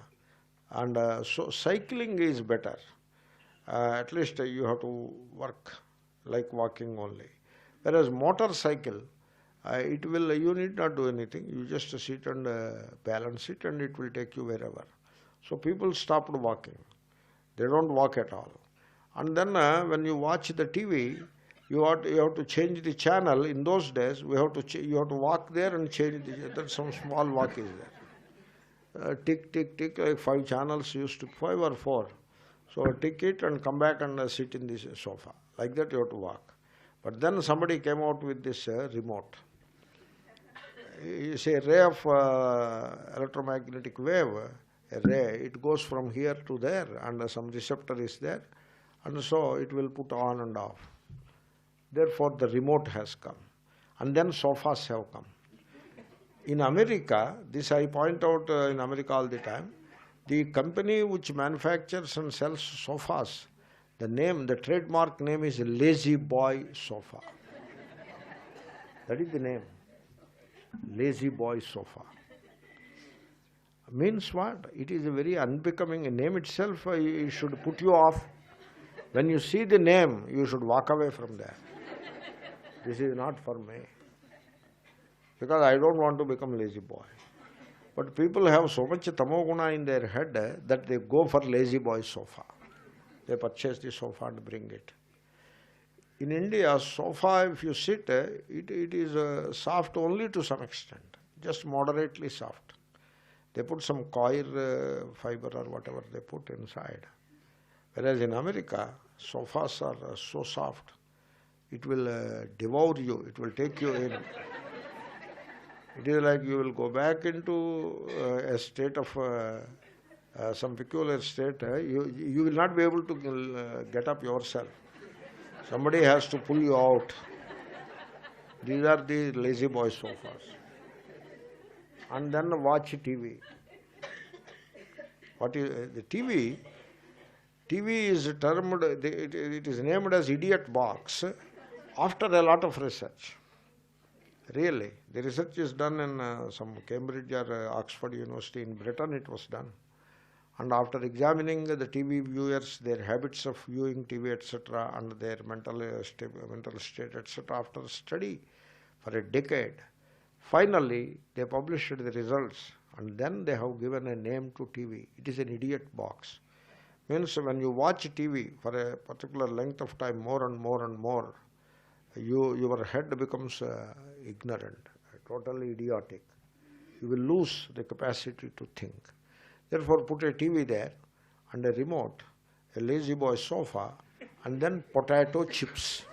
[SPEAKER 1] And so cycling is better. At least you have to work like walking only. Whereas motorcycle, you need not do anything. You just sit and balance it and it will take you wherever. So people stopped walking. They don't walk at all. And then when you watch the TV, you have to change the channel. In those days, you have to walk there and change that some small walk is there. Tick, tick, tick, like 5 channels used to, 5 or 4. So tick it and come back and sit in this sofa. Like that you have to walk. But then somebody came out with this remote. It's a ray of electromagnetic wave, a ray. It goes from here to there and some receptor is there. And so it will put on and off. Therefore the remote has come. And then sofas have come. In America, this I point out in America all the time, the company which manufactures and sells sofas, the trademark name is Lazy Boy Sofa. That is the name. Lazy Boy Sofa. Means what? It is a very unbecoming name itself. It should put you off. When you see the name, you should walk away from there. This is not for me. Because I don't want to become lazy boy. But people have so much tamoguna in their head that they go for Lazy Boy Sofa. They purchase the sofa and bring it. In India, sofa, if you sit, it is soft only to some extent, just moderately soft. They put some coir fiber or whatever they put inside. Whereas in America, sofas are so soft, it will devour you, it will take you in. It is like you will go back into a state of some peculiar state. You will not be able to get up yourself. Somebody has to pull you out. These are the lazy boy sofas. And then watch TV. What is the TV? TV is termed, it is named as idiot box after a lot of research. Really, the research is done in some Cambridge or Oxford University in Britain. It was done. And after examining the TV viewers, their habits of viewing TV, etc., and their mental state, etc., after study for a decade, finally they published the results, and then they have given a name to TV. It is an idiot box. Means when you watch TV for a particular length of time, more and more and more, your head becomes ignorant, totally idiotic. You will lose the capacity to think. Therefore, put a TV there and a remote, a lazy boy sofa, and then potato chips.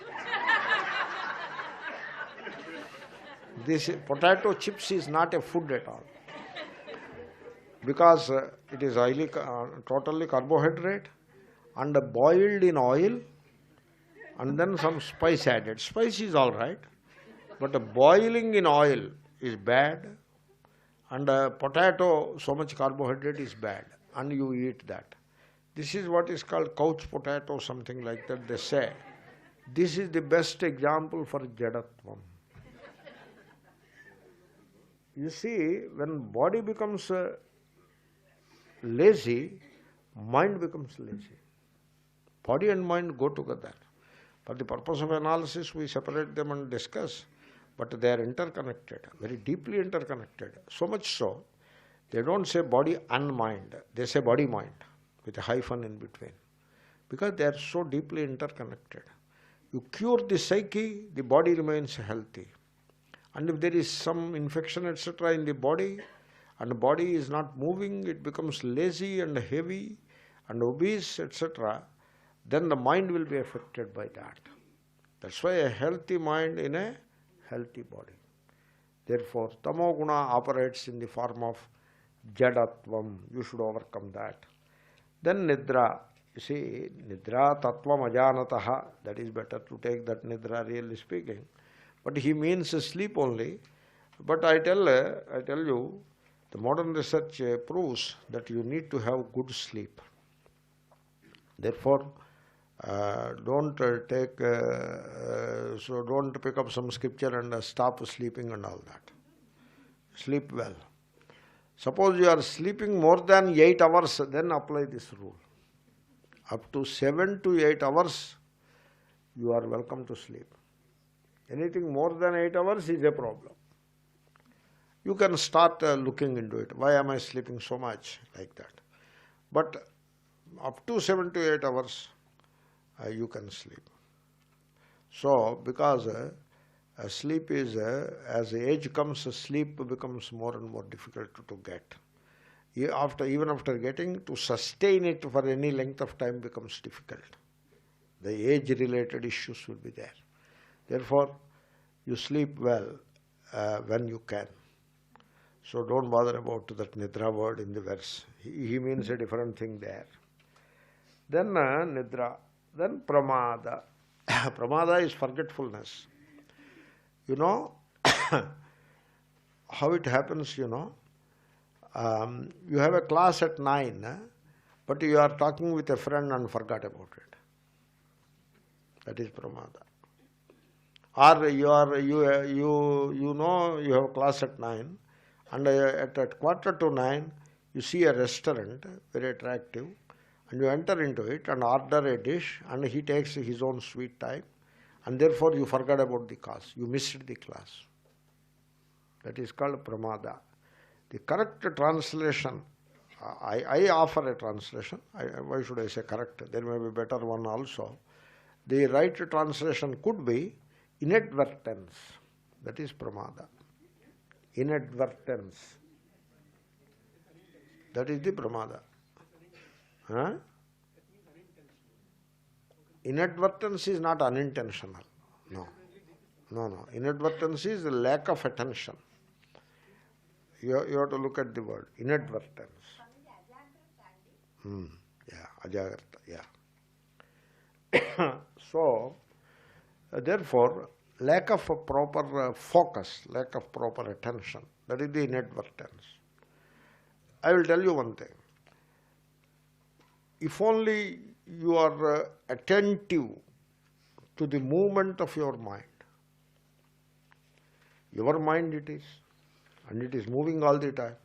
[SPEAKER 1] This potato chips is not a food at all, because it is totally carbohydrate and boiled in oil, and then some spice added. Spice is all right, but boiling in oil is bad, and potato, so much carbohydrate is bad, and you eat that. This is what is called couch potato, something like that, they say. This is the best example for jadatvam. You see, when body becomes lazy, mind becomes lazy. Body and mind go together. For the purpose of analysis, we separate them and discuss, but they are interconnected, very deeply interconnected. So much so, they don't say body and mind, they say body-mind, with a hyphen in between, because they are so deeply interconnected. You cure the psyche, the body remains healthy. And if there is some infection, etc., in the body, and the body is not moving, it becomes lazy and heavy and obese, etc., then the mind will be affected by that. That's why a healthy mind in a healthy body. Therefore, tamoguna operates in the form of jadatvam. You should overcome that. Then nidra. You see, nidra tattvam ajanataha. That is better to take that nidra, really speaking. But he means sleep only. But I tell you, the modern research proves that you need to have good sleep. Therefore, don't pick up some scripture and stop sleeping and all that. Sleep well. Suppose you are sleeping more than 8 hours, then apply this rule. Up to 7 to 8 hours, you are welcome to sleep. Anything more than 8 hours is a problem. You can start looking into it. Why am I sleeping so much? Like that. But up to 7 to 8 hours, you can sleep. So, because sleep is, as age comes, sleep becomes more and more difficult to get. Even after getting, to sustain it for any length of time becomes difficult. The age-related issues will be there. Therefore, you sleep well when you can. So don't bother about that nidra word in the verse. He means a different thing there. Then nidra. Then pramada. Pramada is forgetfulness. You know how it happens, you know. You have a class at 9, but you are talking with a friend and forgot about it. That is pramada. Or you know you have class at 9, and at 8:45, you see a restaurant, very attractive, and you enter into it and order a dish, and he takes his own sweet time, and therefore you forgot about the class. You missed the class. That is called pramada. The correct translation, I offer a translation. Why should I say correct? There may be a better one also. The right translation could be inadvertence. That is pramada. Inadvertence. That is the pramada. Huh? Inadvertence is not unintentional. No. Inadvertence is the lack of attention. You have to look at the word. Inadvertence. Ajagrata, yeah. So, therefore, lack of a proper focus, lack of proper attention, that is the inadvertence. I will tell you one thing. if only you are attentive to the movement of your mind. Your mind it is, and it is moving all the time,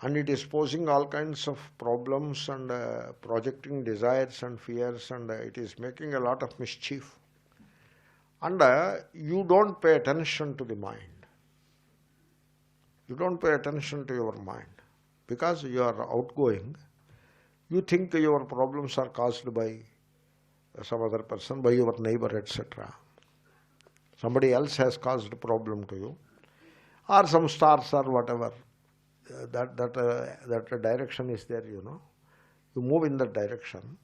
[SPEAKER 1] and it is posing all kinds of problems and projecting desires and fears, and it is making a lot of mischief. And you don't pay attention to the mind. You don't pay attention to your mind because you are outgoing. You think your problems are caused by some other person, by your neighbor, etc. Somebody else has caused a problem to you, or some stars or whatever. That direction is there, you know. You move in that direction,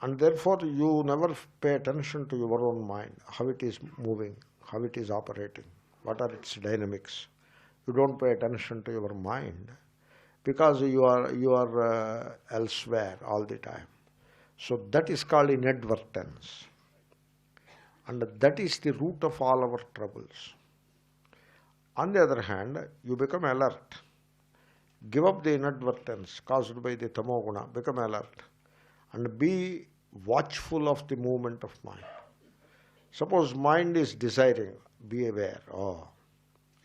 [SPEAKER 1] and therefore you never pay attention to your own mind, how it is moving, how it is operating, what are its dynamics. You don't pay attention to your mind because you are elsewhere all the time. So that is called inadvertence, and that is the root of all our troubles. On the other hand, you become alert. Give up the inadvertence caused by the tamoguna, become alert, and be watchful of the movement of mind. Suppose mind is desiring, be aware, oh,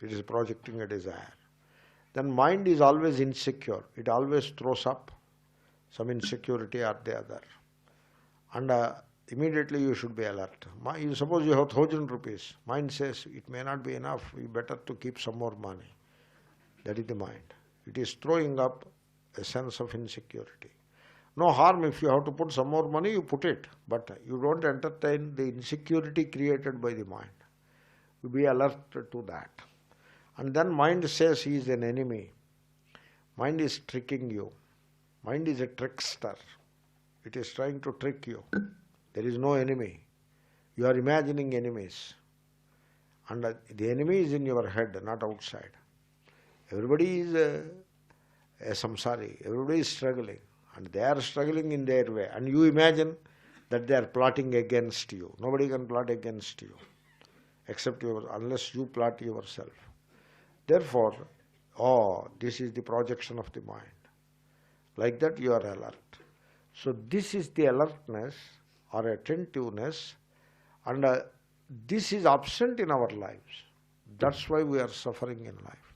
[SPEAKER 1] it is projecting a desire. Then mind is always insecure. It always throws up some insecurity or the other. And immediately you should be alert. Suppose you have 1,000 rupees. Mind says, it may not be enough, you better to keep some more money. That is the mind. It is throwing up a sense of insecurity. No harm if you have to put some more money, you put it. But you don't entertain the insecurity created by the mind. You be alert to that. And then mind says he is an enemy. Mind is tricking you. Mind is a trickster. It is trying to trick you. There is no enemy. You are imagining enemies. And the enemy is in your head, not outside. Everybody is a samsari. Everybody is struggling. And they are struggling in their way. And you imagine that they are plotting against you. Nobody can plot against you, except unless you plot yourself. Therefore, this is the projection of the mind. Like that you are alert. So this is the alertness or attentiveness, and this is absent in our lives. That's why we are suffering in life.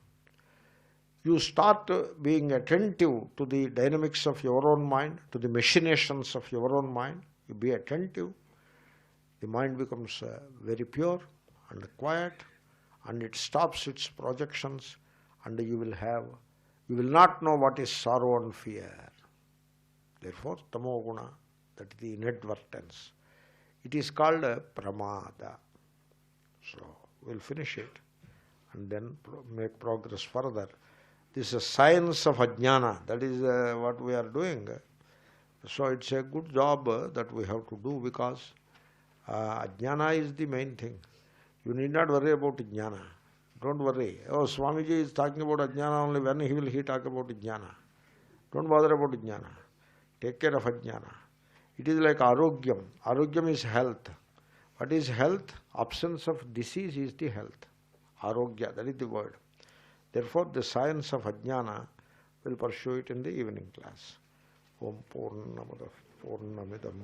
[SPEAKER 1] You start being attentive to the dynamics of your own mind, to the machinations of your own mind. You be attentive. The mind becomes very pure and quiet, and it stops its projections, and you will not know what is sorrow and fear. Therefore, tamoguna, that is the inadvertence. It is called pramada. So, we'll finish it and then make progress further. This is science of ajnana. That is what we are doing. So, it's a good job that we have to do, because ajnana is the main thing. You need not worry about jnana. Don't worry. Oh, Swamiji is talking about ajnana only. When will he talk about jnana? Don't bother about jnana. Take care of ajnana. It is like arogyam. Arogyam is health. What is health? Absence of disease is the health. Arogya, that is the word. Therefore, the science of ajnana, will pursue it in the evening class. Om Purnamada Purnamidam